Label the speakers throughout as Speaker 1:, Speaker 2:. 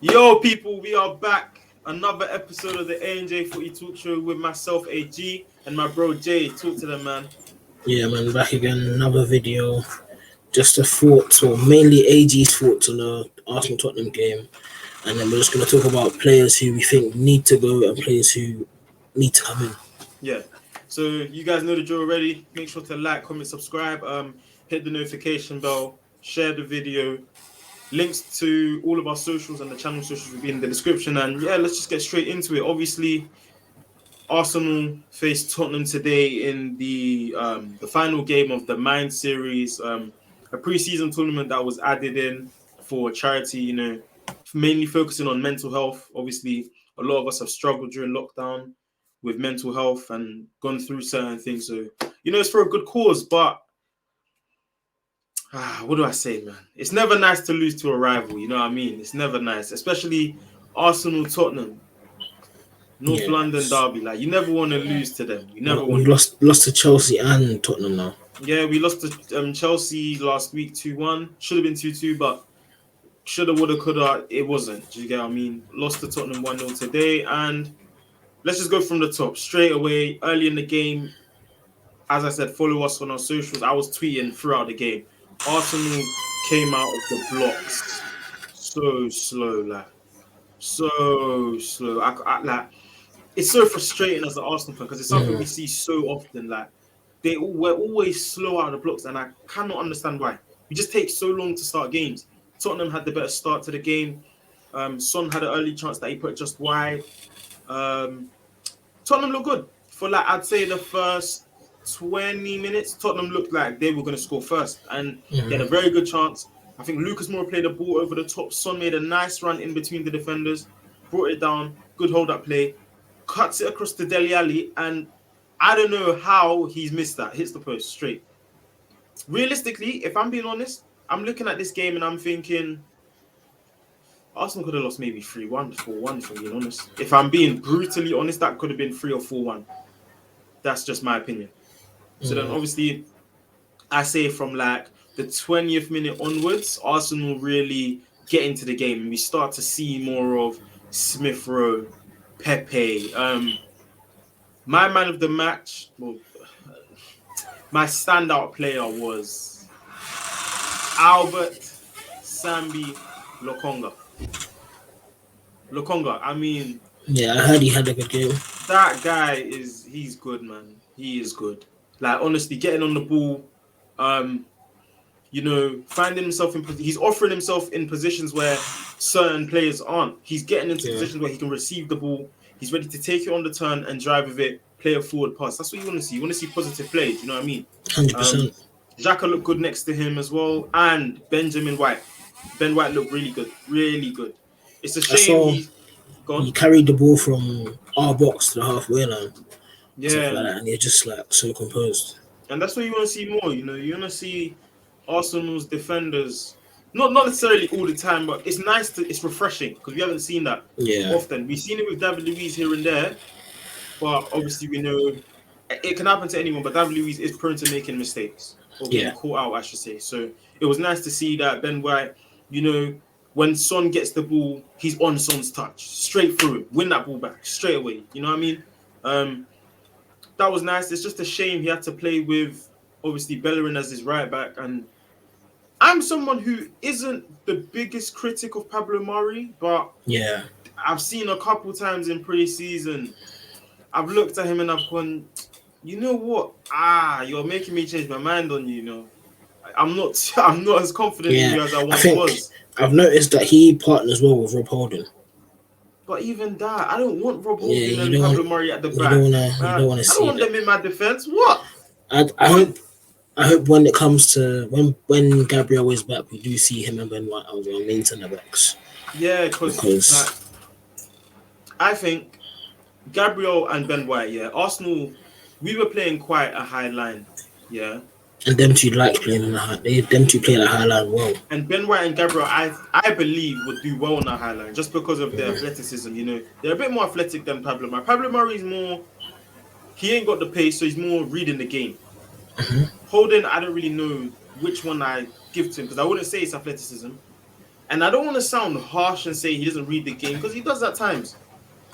Speaker 1: Yo, people, we are back. Another episode of the A&J Footy Talk Show with myself, AG, and my bro Jay. Talk to them, man.
Speaker 2: Yeah, man, back again, another video. Just a thoughts, or mainly AG's thoughts on the Arsenal-Tottenham game. And then we're just going to talk about players who we think need to go and players who need to come in.
Speaker 1: Yeah. So you guys know the drill already. Make sure to like, comment, subscribe. Hit the notification bell. Share the video. Links to all of our socials and the channel socials will be in the description. And yeah, let's just get straight into it. Obviously, Arsenal faced Tottenham today in the final game of the Mind series, a pre-season tournament that was added in for charity, you know, mainly focusing on mental health. Obviously, a lot of us have struggled during lockdown with mental health and gone through certain things. So, you know, it's for a good cause, but what do I say, man? It's never nice to lose to a rival, you know what I mean? It's never nice, especially Arsenal-Tottenham. North London derby, like you never want to lose to them. You never want.
Speaker 2: We lost to Chelsea and Tottenham now.
Speaker 1: Yeah, we lost to Chelsea last week 2-1. Should have been 2-2, but shoulda, woulda, coulda. It wasn't. Do you get what I mean? Lost to Tottenham 1-0 today, and let's just go from the top straight away. Early in the game, as I said, follow us on our socials. I was tweeting throughout the game. Arsenal came out of the blocks so slow, like so slow. I it's so frustrating as an Arsenal fan because it's something we see so often. Like we're always slow out of the blocks, and I cannot understand why. We just take so long to start games. Tottenham had the better start to the game. Son had an early chance that he put just wide. Tottenham looked good for I'd say the first 20 minutes. Tottenham looked like they were going to score first, and they had a very good chance. I think Lucas Moura played the ball over the top. Son made a nice run in between the defenders, brought it down. Good hold-up play. Cuts it across to Dele Alli, and I don't know how he's missed that. Hits the post straight. Realistically, if I'm being honest, I'm looking at this game and I'm thinking Arsenal could have lost maybe 3-1, 4-1, if I'm being honest. If I'm being brutally honest, that could have been 3 or 4-1. That's just my opinion. So then obviously, I say from the 20th minute onwards, Arsenal really get into the game and we start to see more of Smith Rowe, Pepe. My man of the match, my standout player was Albert Sambi Lokonga. I mean...
Speaker 2: Yeah, I heard he had a good game.
Speaker 1: That guy he's good, man. He is good. Like, honestly, getting on the ball, you know, finding himself he's offering himself in positions where certain players aren't. He's getting into positions where he can receive the ball. He's ready to take it on the turn and drive with it, play a forward pass. That's what you want to see. You want to see positive plays, you know what I mean?
Speaker 2: 100%.
Speaker 1: Xhaka looked good next to him as well. And Benjamin White. Ben White looked really good. Really good. It's a shame
Speaker 2: he carried the ball from our box to the halfway line.
Speaker 1: Yeah.
Speaker 2: And you're just so composed.
Speaker 1: And that's what you want to see more, you know. You want to see Arsenal's defenders, not necessarily all the time, but it's nice it's refreshing because we haven't seen that often. We've seen it with David Luiz here and there, but obviously we know it can happen to anyone, but David Luiz is prone to making mistakes or getting caught out, I should say. So it was nice to see that Ben White, you know, when Son gets the ball, he's on Son's touch, straight through him, win that ball back straight away. You know what I mean? That was nice. It's just a shame he had to play with, obviously, Bellerin as his right back. And I'm someone who isn't the biggest critic of Pablo Mari, but I've seen a couple times in pre-season, I've looked at him and I've gone, you know what? You're making me change my mind on you, you know. I'm not as confident in you as I once was.
Speaker 2: I've noticed that he partners well with Rob Holding.
Speaker 1: But even that, I don't want Rob Holding and Pablo Mari at the back.
Speaker 2: You don't want to see
Speaker 1: I don't want them in my defense. What?
Speaker 2: I hope when it comes to when Gabriel is back, we do see him and Ben White as our main centre backs.
Speaker 1: Yeah, because I think Gabriel and Ben White, Arsenal, we were playing quite a high line,
Speaker 2: And them two like playing on the high. Them two play that high line well. And
Speaker 1: Ben White and Gabriel, I believe, would do well on that high line just because of their athleticism. You know, they're a bit more athletic than Pablo Mari. Pablo Mari is more. He ain't got the pace, so he's more reading the game. Holding, I don't really know which one I give to him because I wouldn't say it's athleticism. And I don't want to sound harsh and say he doesn't read the game, because he does at times.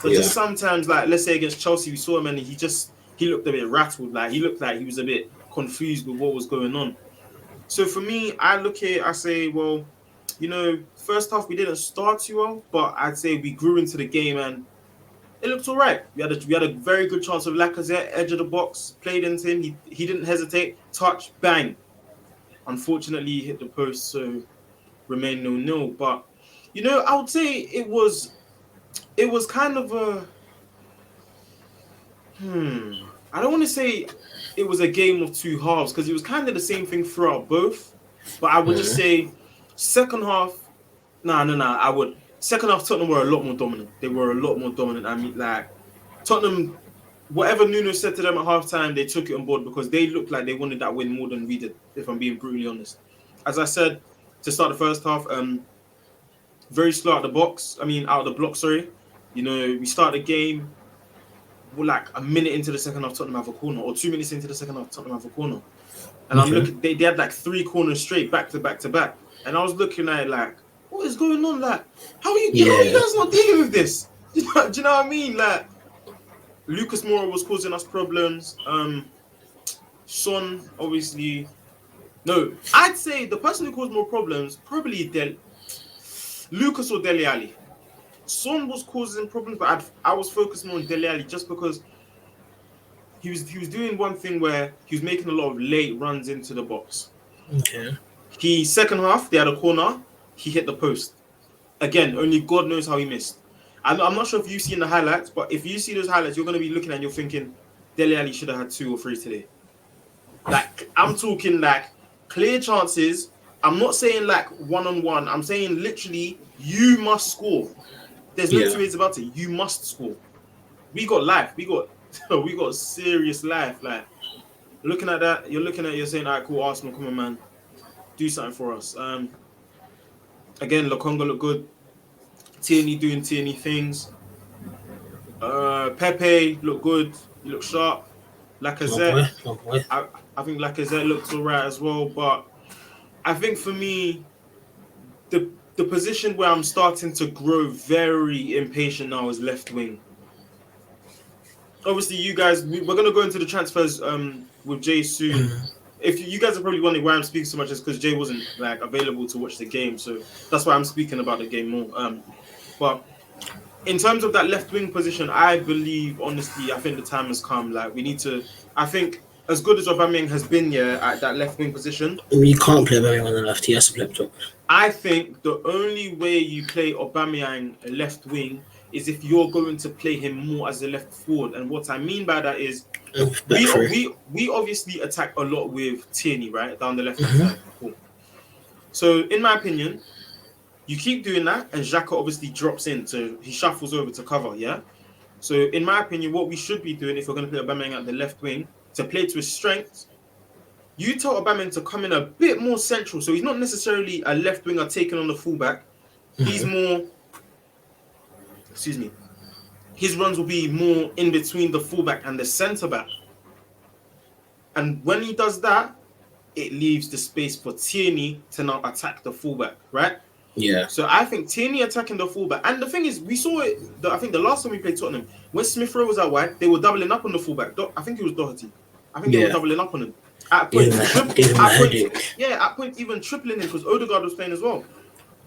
Speaker 1: But just sometimes, like, let's say against Chelsea, we saw him and he looked a bit rattled. Like, he looked like he was a bit confused with what was going on. So for me, I look here, I say, well, you know, first half we didn't start too well, but I'd say we grew into the game and it looked all right. We had a very good chance of Lacazette, edge of the box, played into him. He didn't hesitate, touch, bang. Unfortunately, he hit the post, so remained 0-0. But, you know, I would say it was kind of a I don't want to say it was a game of two halves, because it was kind of the same thing throughout both. But I would just say second half, I would. Second half, Tottenham were a lot more dominant. They were a lot more dominant. I mean, like, Tottenham, whatever Nuno said to them at halftime, they took it on board because they looked like they wanted that win more than we did, if I'm being brutally honest. As I said, to start the first half, very slow out of the block, sorry. You know, we start the game, we're like a minute into the second half, Tottenham have a corner, or 2 minutes into the second half, Tottenham have a corner. And I'm looking, they had like 3 corners straight, back to back to back. And I was looking at it like, what is going on? Like, how are you guys not dealing with this? Do you know what I mean? Like, Lucas Moura was causing us problems. Son, obviously. No, I'd say the person who caused more problems, probably Lucas or Dele Alli. Son was causing problems, but I was focused more on Dele Alli just because he was doing one thing where he was making a lot of late runs into the box.
Speaker 2: Okay.
Speaker 1: Second half, they had a corner. He hit the post. Again, only God knows how he missed. I'm not sure if you've seen the highlights, but if you see those highlights, you're going to be looking and you're thinking, Dele Alli should have had 2 or 3 today. Like, I'm talking like clear chances. I'm not saying like one-on-one. I'm saying literally, you must score. There's no 2 ways about it. You must score. We got life. We got serious life. Like, looking at that, you're saying, all right, cool, Arsenal, come on, man. Do something for us. Again, Lokonga looked good. Tierney doing Tierney things. Pepe looked good. He looked sharp. Lacazette.
Speaker 2: My boy.
Speaker 1: I think Lacazette looked all right as well. But I think for me, the position where I'm starting to grow very impatient now is left wing. Obviously, you guys, we're going to go into the transfers with Jay soon. If you guys are probably wondering why I'm speaking so much, is because Jay wasn't like available to watch the game, so that's why I'm speaking about the game more. But in terms of that left wing position, I believe, honestly, I think the time has come. Like, we need to. I think as good as Aubameyang has been at that left wing position,
Speaker 2: you can't play Aubameyang on the left. He has to play up top.
Speaker 1: I think the only way you play Aubameyang left wing is if you're going to play him more as a left forward. And what I mean by that is, we obviously attack a lot with Tierney, right, down the left hand side. Cool. So in my opinion, you keep doing that, and Xhaka obviously drops in, so he shuffles over to cover. Yeah. So in my opinion, what we should be doing if we're going to play Aubameyang at the left wing, to play to his strengths, you tell Aubameyang to come in a bit more central. So he's not necessarily a left winger taking on the fullback. He's more. Excuse me. His runs will be more in between the fullback and the centre back. And when he does that, it leaves the space for Tierney to now attack the fullback, right?
Speaker 2: Yeah.
Speaker 1: So I think Tierney attacking the fullback. And the thing is, we saw it, I think the last time we played Tottenham, when Smith Rowe was out wide, they were doubling up on the fullback. I think it was Doherty. I think they were doubling up on him. At points, even tripling him because Odegaard was playing as well.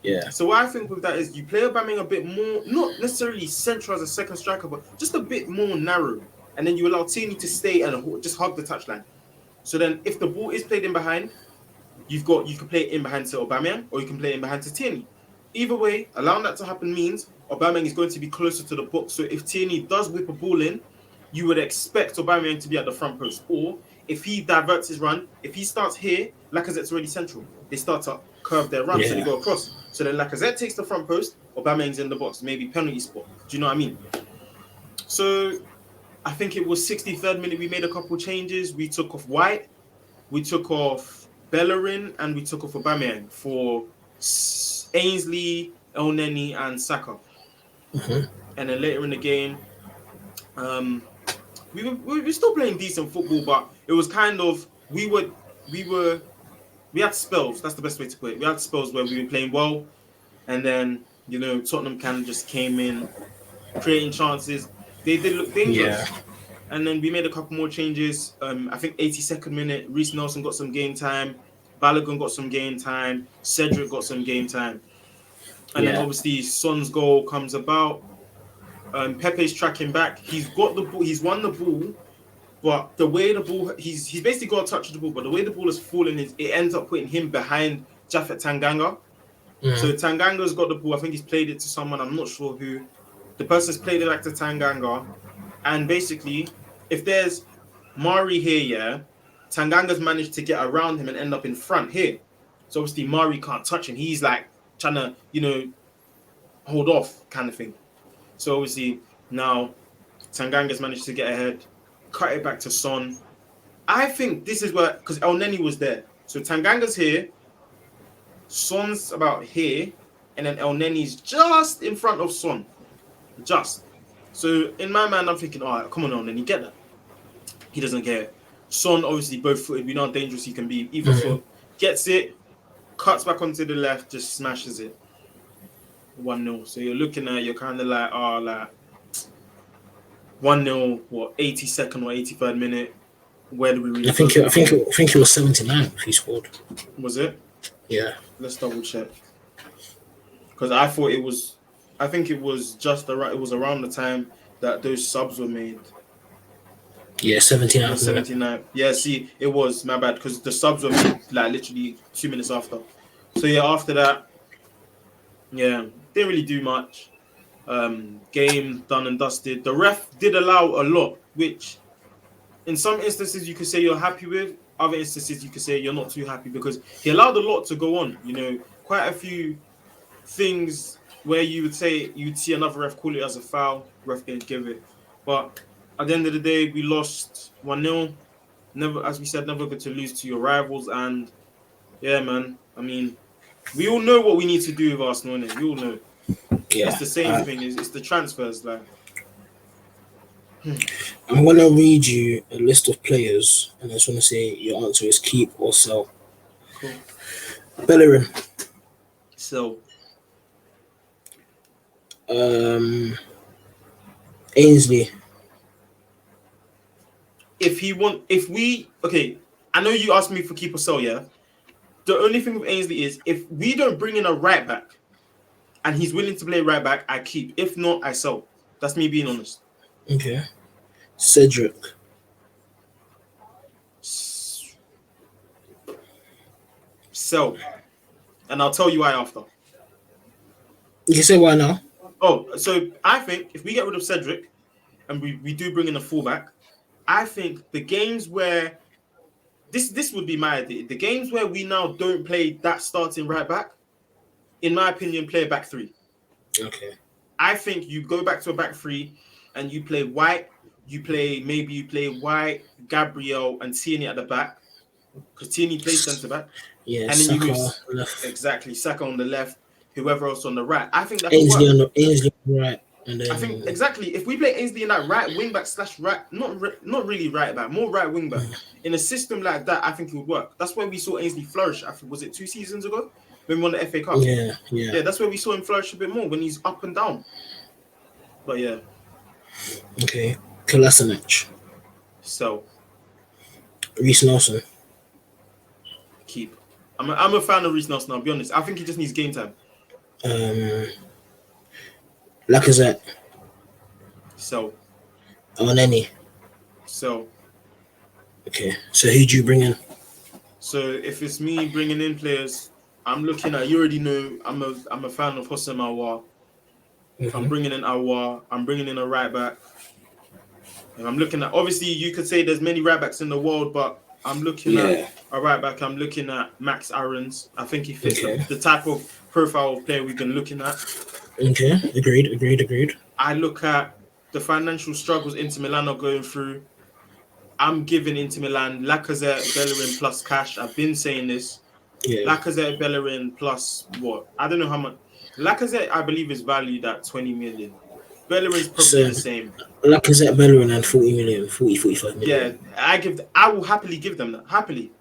Speaker 2: Yeah.
Speaker 1: So what I think with that is you play Aubameyang a bit more, not necessarily central as a second striker, but just a bit more narrow. And then you allow Tierney to stay and just hug the touchline. So then if the ball is played in behind, you can play it in behind to Aubameyang or you can play it in behind to Tierney. Either way, allowing that to happen means Aubameyang is going to be closer to the box. So if Tierney does whip a ball in, you would expect Aubameyang to be at the front post. Or if he diverts his run, if he starts here, Lacazette's already central. They start to curve their run, so they go across. So then Lacazette takes the front post, Aubameyang's in the box, maybe penalty spot. Do you know what I mean? So I think it was 63rd minute, we made a couple changes. We took off White, we took off Bellerin, and we took off Aubameyang for Ainsley, Elneny, and Saka. And then later in the game, we were still playing decent football, but it was kind of, we had spells. That's the best way to put it. We had spells where we were playing well. and then Tottenham kind of just came in, creating chances. They did look dangerous.
Speaker 2: Yeah.
Speaker 1: And then we made a couple more changes. I think 82nd minute, Reece Nelson got some game time. Balogun got some game time. Cedric got some game time. And then obviously Son's goal comes about. Pepe's tracking back. He's got the ball. He's won the ball. But the way the ball, he's basically got a touch of the ball. But the way the ball is falling, it ends up putting him behind Japhet Tanganga. So Tanganga's got the ball. I think he's played it to someone. I'm not sure who. The person's played it back to Tanganga. And basically, if there's Mari here, Tanganga's managed to get around him and end up in front here. So obviously Mari can't touch him. He's like trying to, hold off kind of thing. So obviously now Tanganga's managed to get ahead, cut it back to Son. I think this is where, because El Neni was there. So Tanganga's here, Son's about here, and then El Neni's just in front of Son. Just. So in my mind, I'm thinking, all right, come on, El Neni, get that. He doesn't get it. Son, obviously, both footed. We know how dangerous he can be. Either foot, gets it, cuts back onto the left, just smashes it. 1-0. So you're kind of like, 1-0, 82nd or 83rd minute? Where do we really
Speaker 2: I think it was 79 he scored.
Speaker 1: Was it?
Speaker 2: Yeah.
Speaker 1: Let's double check. Because I think it was just around, it was around the time that those subs were made.
Speaker 2: Yeah, 79.
Speaker 1: 79. Yeah, see, it was, my bad, because the subs were made like literally 2 minutes after. So yeah, after that, yeah, didn't really do much. Game done and dusted. The ref did allow a lot, which in some instances you could say you're happy with. Other instances you could say you're not too happy, because he allowed a lot to go on. Quite a few things where you'd see another ref call it as a foul. Ref didn't give it. But at the end of the day, we lost 1-0. Never, as we said, never good to lose to your rivals. And yeah, man, I mean, we all know what we need to do with Arsenal, innit? We all know. Yeah, it's the same thing. It's the transfers, like.
Speaker 2: I'm gonna read you a list of players, and I just want to say your answer is keep or sell.
Speaker 1: Cool.
Speaker 2: Bellerin.
Speaker 1: Sell.
Speaker 2: Ainsley.
Speaker 1: I know you asked me for keep or sell, yeah? The only thing with Ainsley is if we don't bring in a right back and he's willing to play right back, I keep. If not, I sell. That's me being honest.
Speaker 2: Okay. Cedric.
Speaker 1: Sell. And I'll tell you why after.
Speaker 2: You can say why now.
Speaker 1: Oh, so I think if we get rid of Cedric and we do bring in a fullback, I think the games where this would be my idea. The games where we now don't play that starting right back, in my opinion, play a back three.
Speaker 2: Okay.
Speaker 1: I think you go back to a back three and you play White. You play White, Gabriel, and Tierney at the back, because Tierney plays centre back.
Speaker 2: Yeah,
Speaker 1: and then
Speaker 2: Saka
Speaker 1: you move
Speaker 2: left.
Speaker 1: Exactly, Saka on the left, whoever else on the right. I think that
Speaker 2: Ainsley on the right, and then
Speaker 1: I think exactly if we play Ainsley in that right wing back / right, not really right back, more right wing back in a system like that, I think it would work. That's where we saw Ainsley flourish. I think was it 2 seasons ago when we won the FA Cup. Yeah. That's where we saw him flourish a bit more when he's up and down. But yeah.
Speaker 2: Okay. Kolasinac.
Speaker 1: So.
Speaker 2: Reece Nelson.
Speaker 1: Keep. I'm a fan of Reece Nelson, I'll be honest. I think he just needs game time.
Speaker 2: Lacazette.
Speaker 1: So.
Speaker 2: Oneni.
Speaker 1: So.
Speaker 2: Okay. So who do you bring in?
Speaker 1: So if it's me bringing in players, I'm looking at, you already know, I'm a fan of Hossein Aouar. I'm bringing in Aouar. I'm bringing in a right back. And I'm looking at, obviously, you could say there's many right backs in the world, but I'm looking at a right back. I'm looking at Max Aarons. I think he fits the type of profile of player we've been looking at.
Speaker 2: Okay, agreed.
Speaker 1: I look at the financial struggles Inter Milan are going through. I'm giving Inter Milan Lacazette, Bellerin plus cash. I've been saying this. Yeah. Lacazette, Bellerin plus what? I don't know how much. Lacazette, I believe, is valued at 20 million. Bellerin's probably the same.
Speaker 2: Lacazette, Bellerin, and 40 million, 45 million.
Speaker 1: Yeah, I will happily give them that. Happily.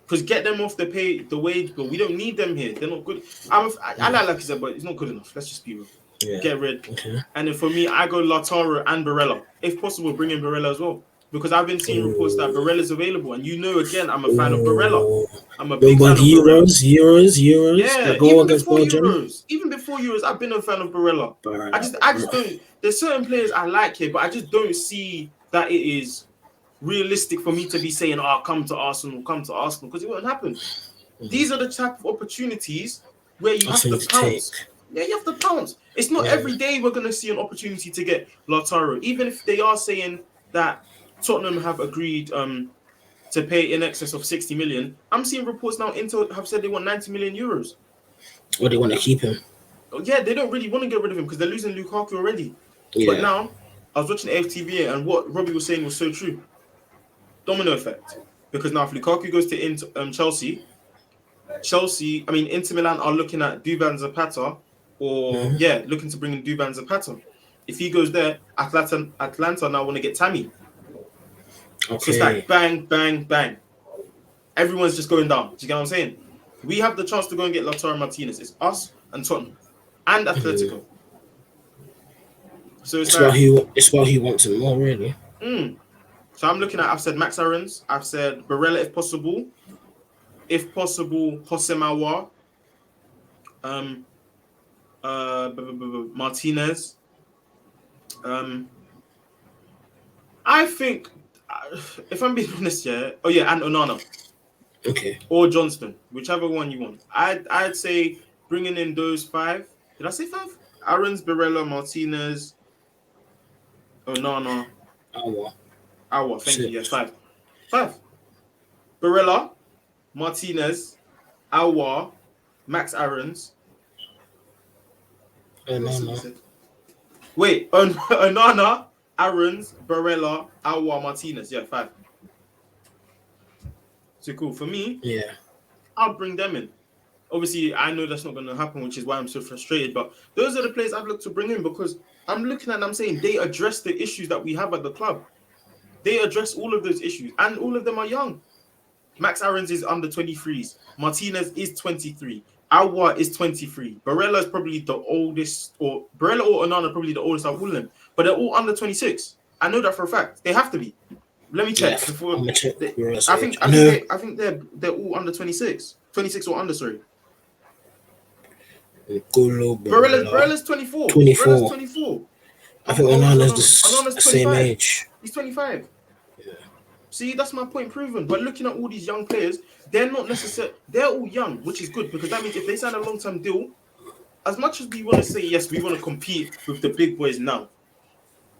Speaker 1: Because get them off the wage bill. We don't need them here. They're not good. I like Lacazette, but it's not good enough. Let's just be real.
Speaker 2: Yeah.
Speaker 1: Get rid.
Speaker 2: Okay.
Speaker 1: And then for me, I go Lautaro and Barella. If possible, bring in Barella as well. Because I've been seeing reports that Barella's available. And again, I'm a fan of Barella. I'm a big fan of
Speaker 2: Euros.
Speaker 1: Yeah, even before Euros. Even before Euros, I've been a fan of Barella. I just don't. There's certain players I like here, but I just don't see that it is realistic for me to be saying, come to Arsenal, because it won't happen. These are the type of opportunities where you have to pounce. Yeah, you have to pounce. It's not every day we're going to see an opportunity to get Lautaro. Even if they are saying that Tottenham have agreed to pay in excess of 60 million, I'm seeing reports now Inter have said they want 90 million euros.
Speaker 2: Or they want to keep him.
Speaker 1: Yeah, they don't really want to get rid of him because they're losing Lukaku already.
Speaker 2: Yeah.
Speaker 1: But now, I was watching AFTV and what Robbie was saying was so true. Domino effect. Because now if Lukaku goes to Chelsea, Inter Milan are looking at Duvan Zapata looking to bring in Duvan Zapata. If he goes there, Atlanta now want to get Tammy. Okay. So it's like bang, bang, bang. Everyone's just going down. Do you get what I'm saying? We have the chance to go and get Lautaro Martinez. It's us and Tottenham and Atletico. So it's
Speaker 2: why he wants him more, really.
Speaker 1: So I'm looking at, I've said Max Aarons, I've said Barella if possible. If possible, Jose Mawar. Martinez. I think, if I'm being honest, and Onana.
Speaker 2: Okay.
Speaker 1: Or Johnston, whichever one you want. I'd say bringing in those 5. Did I say 5? Aarons, Barella, Martinez, Onana. Thank
Speaker 2: 6.
Speaker 1: you. Yes, 5. Barella, Martinez, Aouar, Max Aarons. Wait, Onana, Aarons, Barella, Aouar, Martinez. Yeah, 5. So cool. For me, I'll bring them in. Obviously, I know that's not going to happen, which is why I'm so frustrated. But those are the players I've looked to bring in because I'm looking at them saying they address the issues that we have at the club. They address all of those issues, and all of them are young. Max Aarons is under 23s. Martinez is 23. Aouar is 23. Barella is probably the oldest, or Barella or Onana probably the oldest out of all of them. But they're all under 26. I know that for a fact. They have to be. Let me check. I think they're all under 26. 26 or under, sorry. Barella's 24.
Speaker 2: 24.
Speaker 1: Barella's 24.
Speaker 2: I think Onana's the same age.
Speaker 1: He's 25. Yeah. See, that's my point proven. But looking at all these young players, they're not necessarily... They're all young, which is good. Because that means if they sign a long-term deal, as much as we want to say, yes, we want to compete with the big boys now,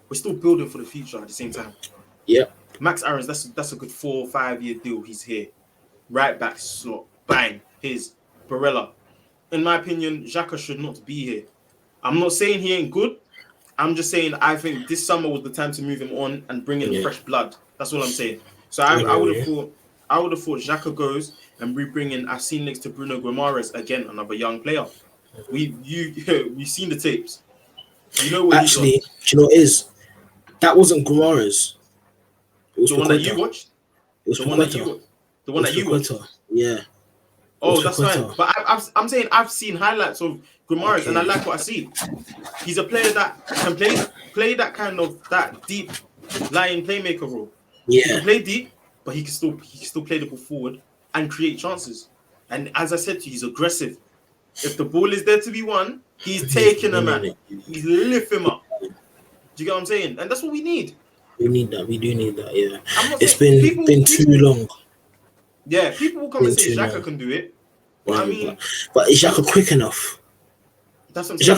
Speaker 1: we're still building for the future at the same time.
Speaker 2: Yeah.
Speaker 1: Max Aarons, that's a good 4 or 5 year deal. He's here. Right back slot. Bang. Here's Barella. In my opinion, Xhaka should not be here. I'm not saying he ain't good. I'm just saying I think this summer was the time to move him on and bring in fresh blood. That's all I'm saying. So I would have thought Xhaka goes and we bring in. I've seen next to Bruno Guimaraes again, another young player. We've seen the tapes. You know what
Speaker 2: actually, do you know what it is? That wasn't Guimaraes. It was
Speaker 1: the one that you watched.
Speaker 2: It was
Speaker 1: the one that you watched.
Speaker 2: Yeah.
Speaker 1: Oh, that's fine. But I'm saying I've seen highlights of Guimaraes and I like what I see. He's a player that can play that deep lying playmaker role.
Speaker 2: Yeah.
Speaker 1: He can play deep, but he can still play the ball forward and create chances. And as I said to you, he's aggressive. If the ball is there to be won, he's taking a man. He's lifting him up. Do you get what I'm saying? And that's what we need.
Speaker 2: We need that. We do need that. Yeah. It's been too long.
Speaker 1: Yeah, people will come and say Xhaka can do it. But I mean,
Speaker 2: but is Xhaka quick enough?
Speaker 1: That's what I'm saying.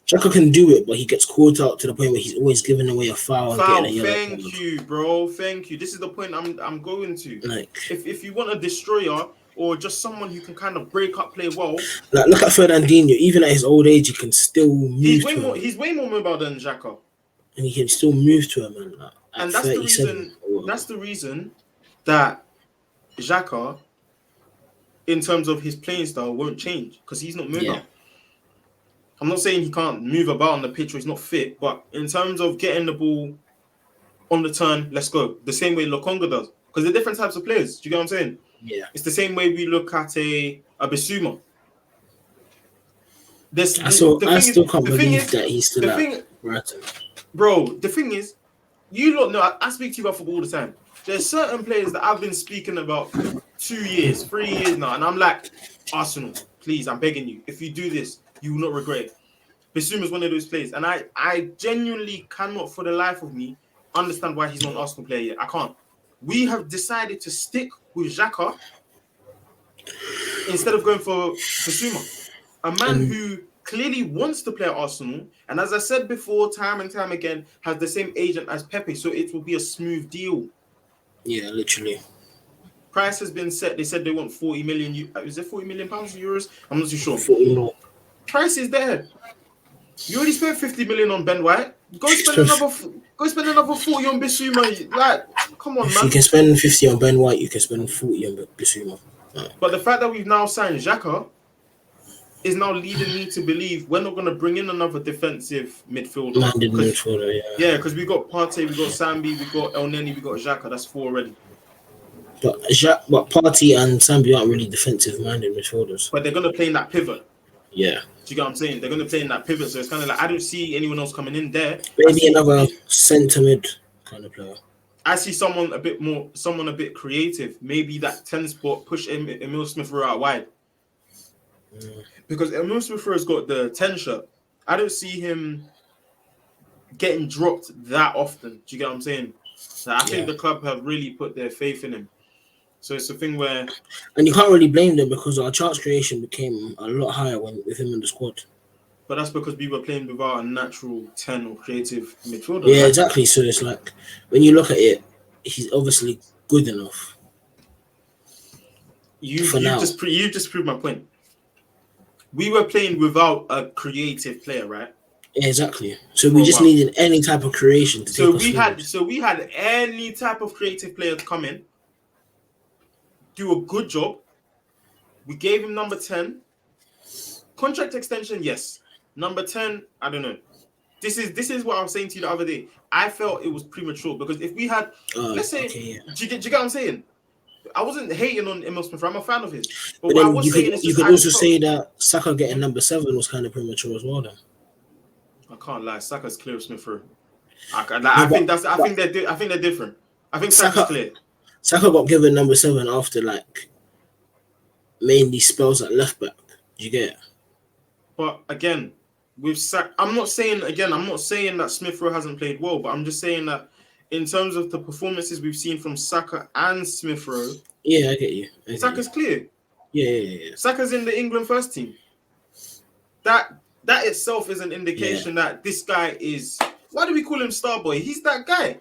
Speaker 2: Xhaka can do it, but he gets caught out to the point where he's always giving away a foul. And getting a yellow
Speaker 1: Thank you, bro. Thank you. This is the point I'm going to.
Speaker 2: Like,
Speaker 1: if you want a destroyer or just someone who can kind of break up, play well.
Speaker 2: Like, look at Fernandinho. Even at his old age, he can still move.
Speaker 1: He's way more mobile than Xhaka.
Speaker 2: And he can still move to him, man. Like,
Speaker 1: and that's the reason. That's the reason that Xhaka, in terms of his playing style, won't change because he's not mobile. Yeah. I'm not saying he can't move about on the pitch or he's not fit, but in terms of getting the ball on the turn, let's go. The same way Lokonga does. because they're different types of players. Do you get what I'm saying?
Speaker 2: Yeah.
Speaker 1: It's the same way we look at a Bissouma.
Speaker 2: I still can't believe that he's still at Brighton.
Speaker 1: Bro, the thing is, you lot know, I speak to you about football all the time. There's certain players that I've been speaking about 2 years, 3 years now, and I'm like, Arsenal, please, I'm begging you. If you do this, you will not regret it. Bissouma is one of those players, and I genuinely cannot, for the life of me, understand why he's not an Arsenal player yet. I can't. We have decided to stick with Xhaka instead of going for Bissouma, a man who clearly wants to play at Arsenal, and as I said before, time and time again, has the same agent as Pepe, so it will be a smooth deal.
Speaker 2: Yeah, literally.
Speaker 1: Price has been set. They said they want 40 million. Is it 40 million pounds or euros? I'm not too sure.
Speaker 2: 40 more.
Speaker 1: Price is there. You already spent 50 million on Ben White. Go spend another 40 on Bissouma. Like, come on, man.
Speaker 2: You can spend 50 on Ben White. You can spend 40 on Bissouma. Right.
Speaker 1: But the fact that we've now signed Xhaka is now leading me to believe we're not going to bring in another defensive midfielder.
Speaker 2: Minded midfielder, yeah.
Speaker 1: Yeah, because we got Partey, we got Sambi, we got El Neni, we got Xhaka. That's 4 already.
Speaker 2: But Partey and Sambi aren't really defensive-minded midfielders.
Speaker 1: But they're going to play in that pivot.
Speaker 2: Yeah.
Speaker 1: Do you get what I'm saying? They're going to play in that pivot. So it's kind of like, I don't see anyone else coming in there.
Speaker 2: Maybe another centre-mid kind of player.
Speaker 1: I see someone a bit creative. Maybe that 10 spot, push Emil Smith-Rowe out wide. Because Emil Smith-Rowe has got the 10 shirt. I don't see him getting dropped that often. Do you get what I'm saying? So I think the club have really put their faith in him. So it's a thing where...
Speaker 2: And you can't really blame them because our chance creation became a lot higher with him in the squad.
Speaker 1: But that's because we were playing without a natural 10 or creative midfielder.
Speaker 2: Yeah, exactly. So it's like, when you look at it, he's obviously good enough.
Speaker 1: You just proved my point. We were playing without a creative player, right?
Speaker 2: Yeah, exactly. So we just needed any type of creation to take us
Speaker 1: forward. We had any type of creative player to come in, do a good job. We gave him number 10. Contract extension, yes. Number 10, I don't know. This is what I was saying to you the other day. I felt it was premature because if we had, let's say, do you get what I'm saying? I wasn't hating on Emil Smith. I'm a fan of his. But what I was saying is,
Speaker 2: you could also say that Saka getting number 7 was kind of premature as well. Then
Speaker 1: I can't lie. Saka's clear of Smith Rowe. I think they're different. I think Saka's clear.
Speaker 2: Saka got given number 7 after like mainly spells at left back. Did you get it?
Speaker 1: But again, with Saka, I'm not saying that Smith Rowe hasn't played well, but I'm just saying that in terms of the performances we've seen from Saka and Smith Rowe,
Speaker 2: yeah, I get you.
Speaker 1: Saka's clear.
Speaker 2: Yeah.
Speaker 1: Saka's in the England first team. That itself is an indication that this guy is. Why do we call him Starboy? He's that guy.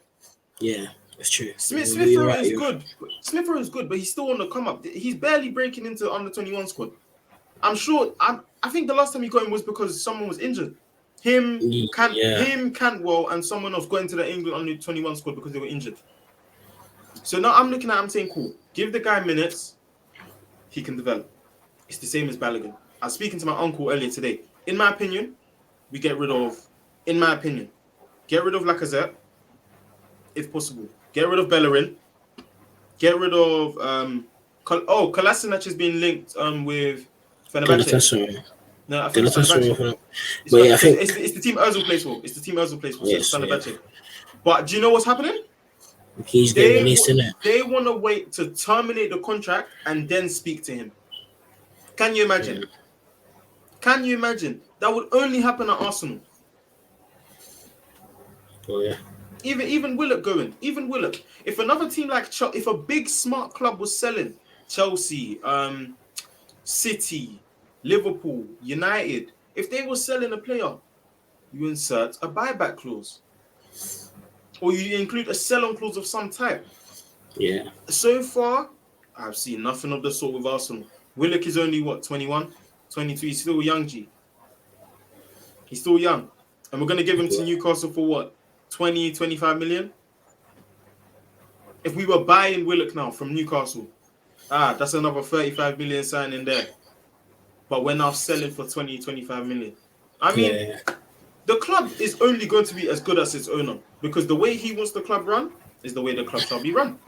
Speaker 2: Yeah, that's true.
Speaker 1: Smith Rowe is good. Smith Rowe is good, but he's still on the come up. He's barely breaking into under 21 squad. I'm sure. I think the last time he got him was because someone was injured. Him, Cantwell, and someone else got into the England under 21 squad because they were injured. So now I'm looking at him saying, cool, give the guy minutes, he can develop. It's the same as Balogun. I was speaking to my uncle earlier today. In my opinion, we get rid of Lacazette, if possible. Get rid of Bellerin. Get rid of Kolasinac is being linked with Fenerbahce. No, I think it's Fenerbahce. But I think it's the team Ozil plays for. It's the team Ozil plays for. Yes, Fenerbahce. But do you know what's happening?
Speaker 2: He's getting released, isn't it?
Speaker 1: They want to wait to terminate the contract and then speak to him. Can you imagine? Yeah. Can you imagine? That would only happen at Arsenal.
Speaker 2: Oh yeah.
Speaker 1: Even Willock going. Even Willock. If another team like if a big smart club was selling Chelsea, City, Liverpool, United, if they were selling a player, you insert a buyback clause. Or you include a sell-on clause of some type.
Speaker 2: Yeah.
Speaker 1: So far, I've seen nothing of the sort with Arsenal. Willock is only, 21? 22? He's still young, G. He's still young. And we're going to give him to Newcastle for what? 20, 25 million? If we were buying Willock now from Newcastle, that's another 35 million signing there. But we're now selling for 20, 25 million. I mean, the club is only going to be as good as its owner because the way he wants the club run is the way the club shall be run.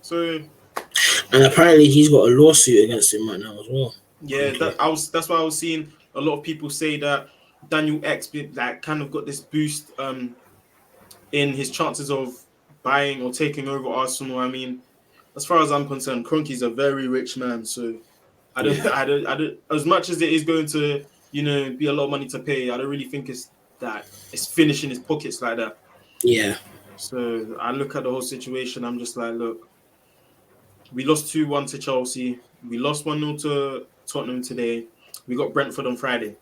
Speaker 1: So
Speaker 2: And apparently he's got a lawsuit against him right now as well.
Speaker 1: yeah, that's why I was seeing a lot of people say that Daniel X like kind of got this boost in his chances of buying or taking over Arsenal. I mean, as far as I'm concerned, Kroenke's a very rich man, so I don't. As much as it is going to, be a lot of money to pay, I don't really think it's finishing his pockets like that.
Speaker 2: Yeah.
Speaker 1: So I look at the whole situation. I'm just like, look, we lost 2-1 to Chelsea. We lost 1-0 to Tottenham today. We got Brentford on Friday.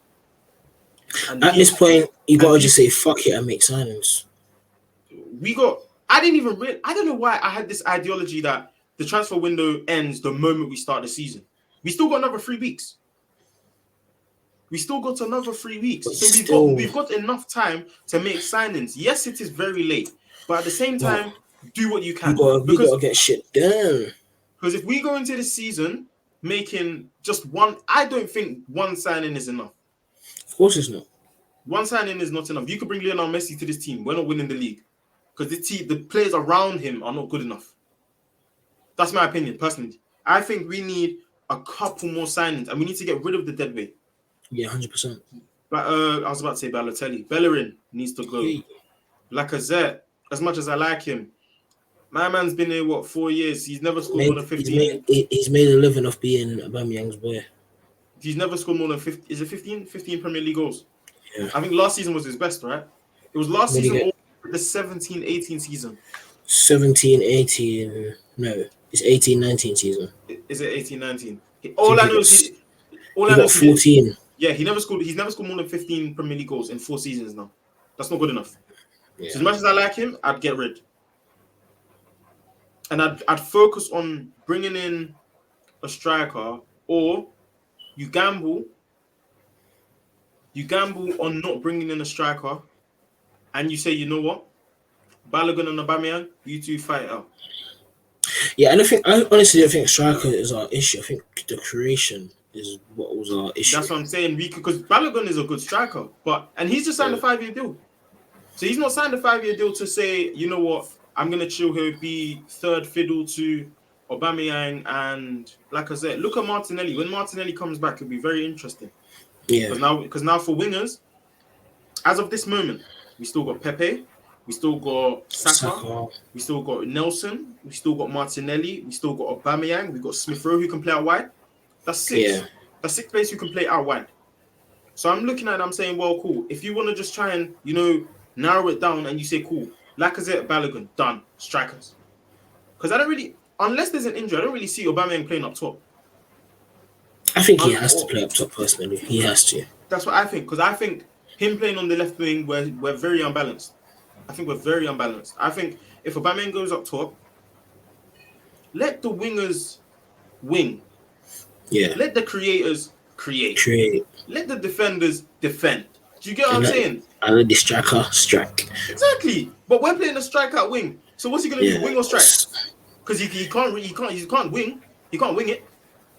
Speaker 1: And
Speaker 2: At this point, you gotta just say fuck it and make signings.
Speaker 1: I don't know why I had this ideology that the transfer window ends the moment we start the season. We still got another 3 weeks. So we've got enough time to make signings. Yes, it is very late, but at the same time, do what you can.
Speaker 2: You gotta get shit done.
Speaker 1: Because if we go into the season making just one, I don't think one signing is enough.
Speaker 2: Of course it's not.
Speaker 1: One signing is not enough. You could bring Lionel Messi to this team. We're not winning the league. Because the players around him are not good enough. That's my opinion, personally. I think we need a couple more signings, and we need to get rid of the dead weight.
Speaker 2: Yeah, 100%.
Speaker 1: But I was about to say Balotelli. Bellerin needs to go.
Speaker 2: Hey.
Speaker 1: Lacazette, as much as I like him, my man's been here, 4 years? He's never scored more than 15.
Speaker 2: He's made a living off being Aubameyang's boy.
Speaker 1: He's never scored more than 50. Is it 15? 15 Premier League goals.
Speaker 2: Yeah.
Speaker 1: I think last season was his best, right? It was last season or the 17-18 season.
Speaker 2: 17-18. No, it's 18-19 season.
Speaker 1: Is it 18-19? All I know is
Speaker 2: he got 14.
Speaker 1: Yeah, he's never scored more than 15 Premier League goals in 4 seasons now. That's not good enough.
Speaker 2: Yeah.
Speaker 1: So as much as I like him, I'd get rid. And I'd focus on bringing in a striker, or you gamble on not bringing in a striker, and you say, you know what, Balogun and Aubameyang, you two fight out.
Speaker 2: Yeah, I honestly don't think striker is our issue. I think the creation is what was our issue.
Speaker 1: That's what I'm saying. Because Balogun is a good striker, and he's just signed a 5-year deal. So he's not signed a 5-year deal to say, you know what, I'm gonna chill here, be third fiddle to Aubameyang and Lacazette. Look at Martinelli. When Martinelli comes back, it'll be very interesting.
Speaker 2: Yeah.
Speaker 1: Because now for wingers, as of this moment, we still got Pepe, we still got Saka, we still got Nelson, we still got Martinelli, we still got Aubameyang, we got Smith Rowe who can play out wide. That's 6.
Speaker 2: Yeah.
Speaker 1: That's 6 players who can play out wide. So I'm looking at it, I'm saying, well, cool. If you want to just try and, narrow it down and you say, cool, Lacazette, Balogun, done, strikers. Because unless there's an injury, I don't really see Aubameyang playing up top.
Speaker 2: I think he has to play up top personally. He has to.
Speaker 1: That's what I think. Because I think him playing on the left wing, we're very unbalanced. I think we're very unbalanced. I think if Aubameyang goes up top, let the wingers wing.
Speaker 2: Yeah.
Speaker 1: Let the creators create. Let the defenders defend. Do you get what I'm saying?
Speaker 2: And let the striker strike.
Speaker 1: Exactly. But we're playing a strike out wing. So what's he going to do? Wing or strike? Because he can't wing. He can't wing it.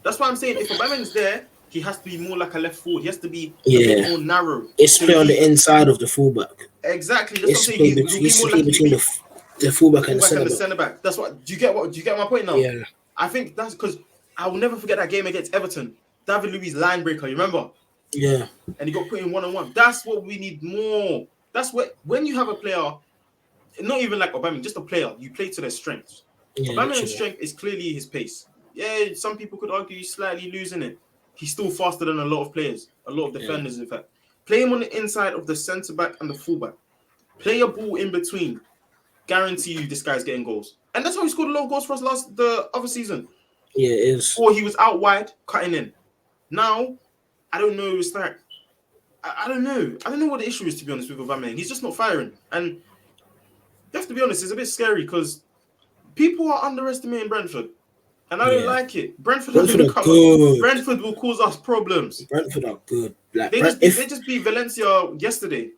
Speaker 1: That's why I'm saying if Aubameyang's there, he has to be more like a left forward. He has to be a bit more narrow.
Speaker 2: It's play on the inside of the fullback.
Speaker 1: Exactly. That's what I'm saying.
Speaker 2: He's play between the fullback and the
Speaker 1: centre back. That's what. Do you get my point now?
Speaker 2: Yeah.
Speaker 1: I think that's because I will never forget that game against Everton. David Luiz line breaker. You remember?
Speaker 2: Yeah.
Speaker 1: And he got put in 1-on-1. That's what we need more. That's what when you have a player, not even like Aubameyang, just a player, you play to their strengths. Yeah, Aubameyang's strength is clearly his pace. Yeah, some people could argue he's slightly losing it. He's still faster than a lot of players, a lot of defenders, in fact. Play him on the inside of the centre-back and the full-back. Play a ball in between. Guarantee you this guy's getting goals. And that's how he scored a lot of goals for us the other season.
Speaker 2: Yeah, it is.
Speaker 1: Or he was out wide, cutting in. Now, I don't know. It's like, I don't know. I don't know what the issue is, to be honest, with Aubameyang. He's just not firing. And you have to be honest, it's a bit scary because people are underestimating Brentford. And I don't like it. Brentford will cause us problems. Brentford are good. Like, they just beat Valencia yesterday.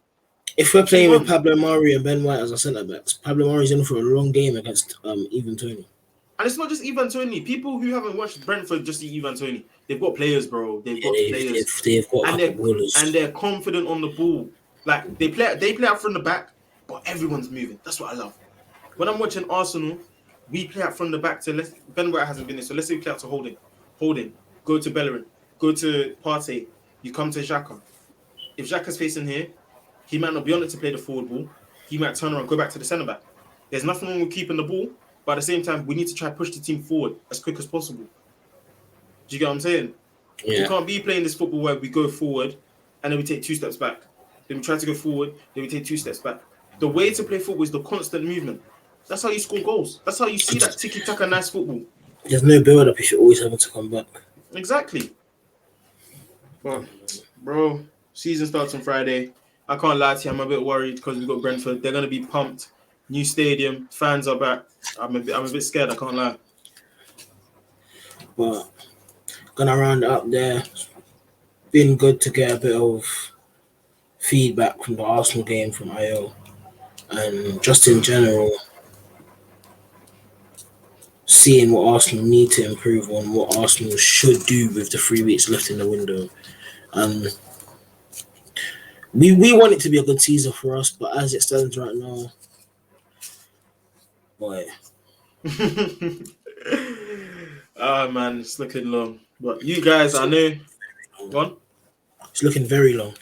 Speaker 2: If we're playing with Pablo Mari and Ben White as our centre backs, Pablo Mari's in for a long game against Ivan Toney.
Speaker 1: And it's not just Ivan Toney. People who haven't watched Brentford just see Ivan Toney. They've got players, bro. They've got players. And they're confident on the ball. Like they play out from the back, but everyone's moving. That's what I love. When I'm watching Arsenal, we play out from the back to Ben White hasn't been there, so let's say we play out to Holding, go to Bellerin, go to Partey, you come to Xhaka. If Xhaka's facing here, he might not be on it to play the forward ball. He might turn around, go back to the centre back. There's nothing wrong with keeping the ball, but at the same time, we need to try to push the team forward as quick as possible. Do you get what I'm saying?
Speaker 2: Yeah.
Speaker 1: You can't be playing this football where we go forward and then we take 2 steps back. Then we try to go forward, then we take 2 steps back. The way to play football is the constant movement. That's how you score goals. That's how you see that tiki-taka nice football.
Speaker 2: There's no build-up if you're always having to come back.
Speaker 1: Exactly. But, bro, season starts on Friday. I can't lie to you, I'm a bit worried because we've got Brentford. They're going to be pumped. New stadium, fans are back. I'm a bit scared, I can't lie.
Speaker 2: But gonna round it up there. Been good to get a bit of feedback from the Arsenal game from IO, and just in general, seeing what Arsenal need to improve on, what Arsenal should do with the 3 weeks left in the window. We want it to be a good season for us, but as it stands right now, boy.
Speaker 1: Oh man, it's looking long. But you guys, I know. Go on.
Speaker 2: It's looking very long.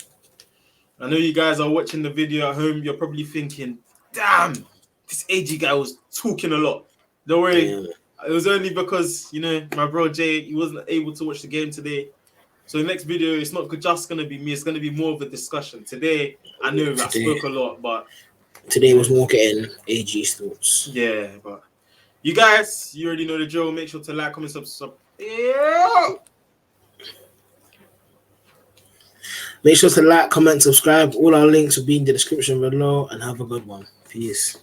Speaker 1: I know you guys are watching the video at home. You're probably thinking, damn, this AG guy was talking a lot. Don't worry.
Speaker 2: Damn.
Speaker 1: It was only because, my bro Jay, he wasn't able to watch the game today. So the next video, it's not just going to be me. It's going to be more of a discussion. Today, I know I spoke a lot, but...
Speaker 2: Today was more getting AG's thoughts.
Speaker 1: Yeah, but... You guys, you already know the drill. Make sure to like, comment, subscribe. Yeah!
Speaker 2: Make sure to like, comment, subscribe. All our links will be in the description below, and have a good one. Peace.